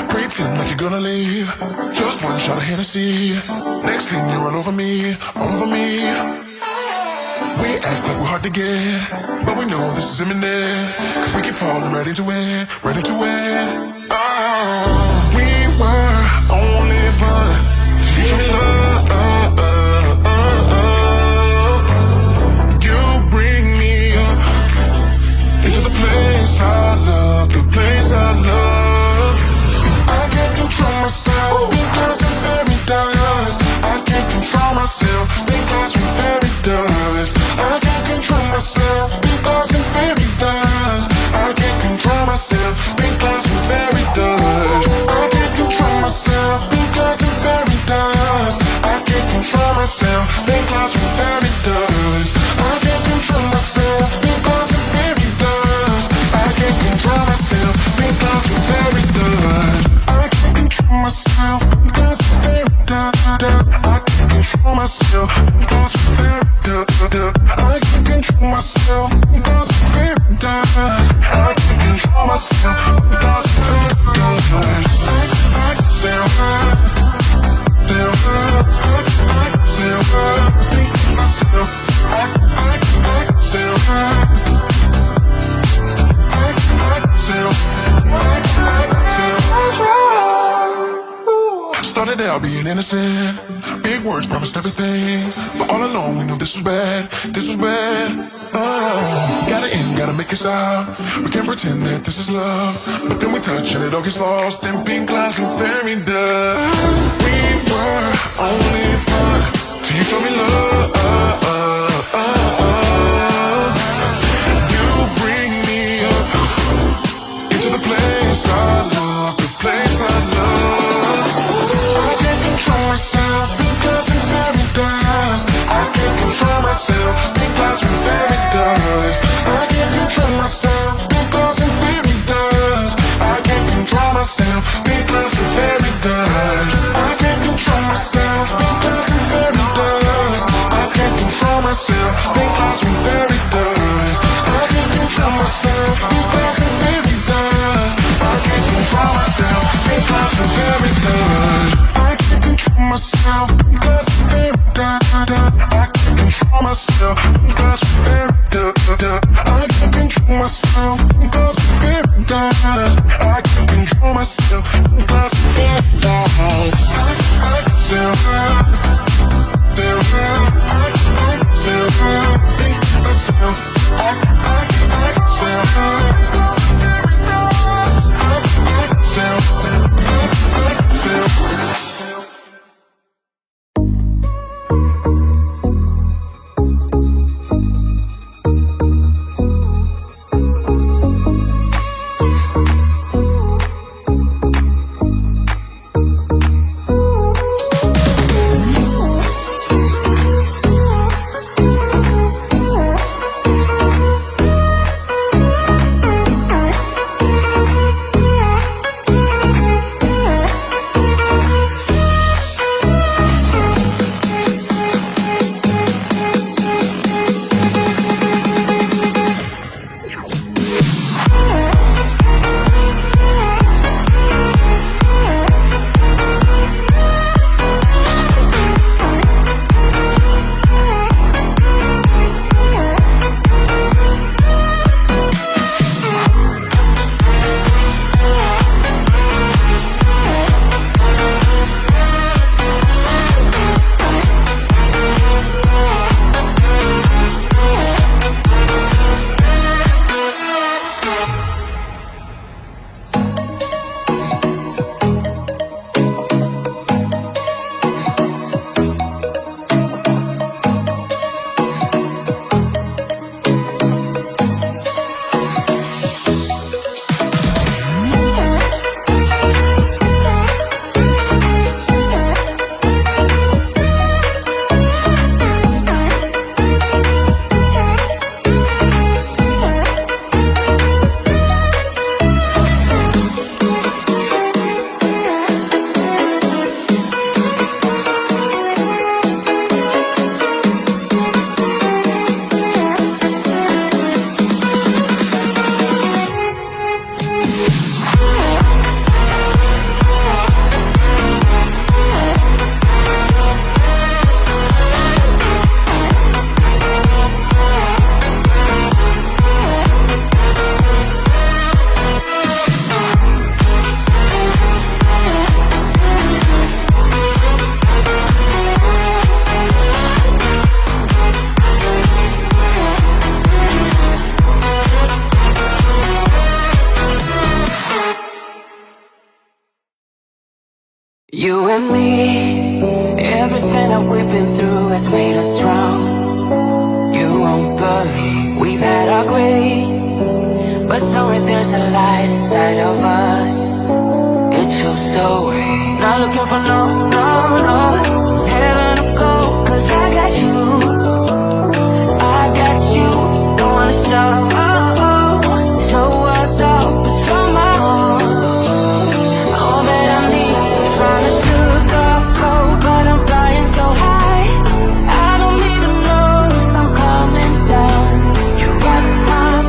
Pretend like you're gonna leave. Just one shot of Hennessy. Next thing you run over me, over me. We act like we're hard to get, but we know this is imminent. Cause we keep falling right into it, right into it. Oh, we were only fun till you show me love. You bring me up into the place I love, the place I love. I can't control myself because I'm very dust. I can't control myself because I'm very dust. I can't control myself because I'm very dust. I can't control myself because I'm very dust. I can't control myself because I'm very dust. I can't control myself because I'm very dust. I can't control myself because I'm very dust. I can't control myself because I'm very dust. Myself because I'm very dust. I can't control myself because I'm very dust. I can't control myself because I'm very dust. I can't control myself because I'm very dust. I can sell her, sell her. I can sell her, speak to myself. I can sell her. I can sell Started out being innocent. Big words promised everything, but all along we knew this was bad. This was bad. Oh, gotta end, gotta make it stop. We can't pretend that this is love, but then we touch and it all gets lost in pink clouds and fairy dust. We were only fun till you showed me love. You bring me up into the place I love, the place I love. Control myself because I'm very dust. I can't control myself because I'm very dust. I can't control myself because I'm very dust. I can't control myself because I'm very dust. I can't control myself because I'm very dust. I can't control myself because I'm very dust. I can't control myself because I'm very dust. I can't control myself because I'm very dust. Myself because I'm very dust. I can't control myself because I'm very dust. I can't control myself because I'm very dust. I can't control myself because I'm very dust. I can sell her, sell her. I can sell her, think to myself. I can sell her. Very dust. I can sell her. I can sell her. You and me, everything that we've been through has made us strong. You won't believe we've had our gray, but somewhere there's a light inside of us. It shows so way. Not looking for no